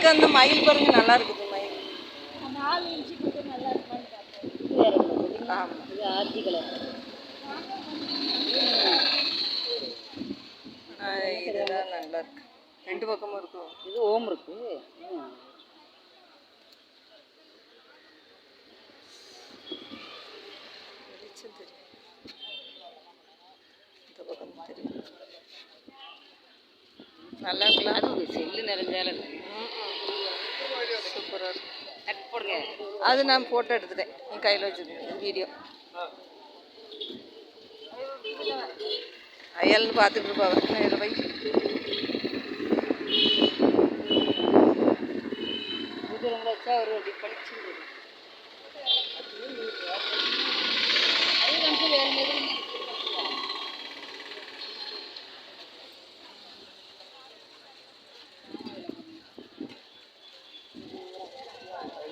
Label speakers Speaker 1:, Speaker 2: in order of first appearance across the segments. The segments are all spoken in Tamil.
Speaker 1: இதுக்கு அந்த மயில் பாருங்க நல்லா இருக்குது மயில்.
Speaker 2: 4 இன்ச்சு கூட நல்லா இருக்குமான்னு பார்த்தேன். இது வேற கலர்.
Speaker 1: ஆமாம்,
Speaker 2: இது ஆர்ஜி கலர்.
Speaker 1: இதுதான் நல்லா இருக்கு. 2 பக்கமும் இருக்கும்.
Speaker 2: இது ஓம் இருக்கு.
Speaker 1: வெளிச்சம் தெரியும். இந்த பக்கம் தெரியும். நல்லா இருக்கலாம்.
Speaker 2: அது செல்லு நிறைஞ்சால
Speaker 1: சூப்பராக இருக்கும்.
Speaker 2: கட் போடுங்க.
Speaker 1: அது நான் ஃபோட்டோ எடுத்துட்டேன். என் கையில் வச்சுருக்கேன் வீடியோ. அயல்னு பார்த்துட்டு இருப்பாங்க. இதில் போய்
Speaker 2: புதுரங்களை வச்சா ஒரு அப்படி படிச்சு அது வந்து வேறு மாதிரி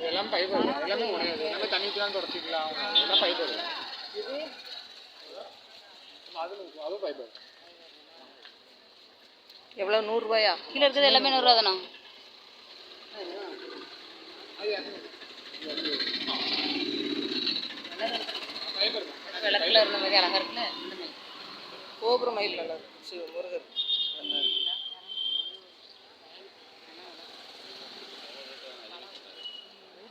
Speaker 3: இதெல்லாம் ஃபைபர், எல்லாமே உடையாது. நம்ம தண்ணி ஊற்றிலாம் தொடச்சிக்கலாம். இதெல்லாம் ஃபைபர்.
Speaker 2: இது
Speaker 3: அதுவும் ஃபைபர்.
Speaker 1: எவ்வளோ 100 ரூபாயா?
Speaker 2: கீழே இருக்கிறது எல்லாமே 100 ரூபா தானா?
Speaker 3: ஃபைபர்
Speaker 2: வெள்ளை கலர் இருந்த மாதிரி அழகா இருக்குல்ல. இந்த மாதிரி
Speaker 1: கோபுர மயில் நல்லா இருக்கு. முருகர் நல்லா இருக்கு.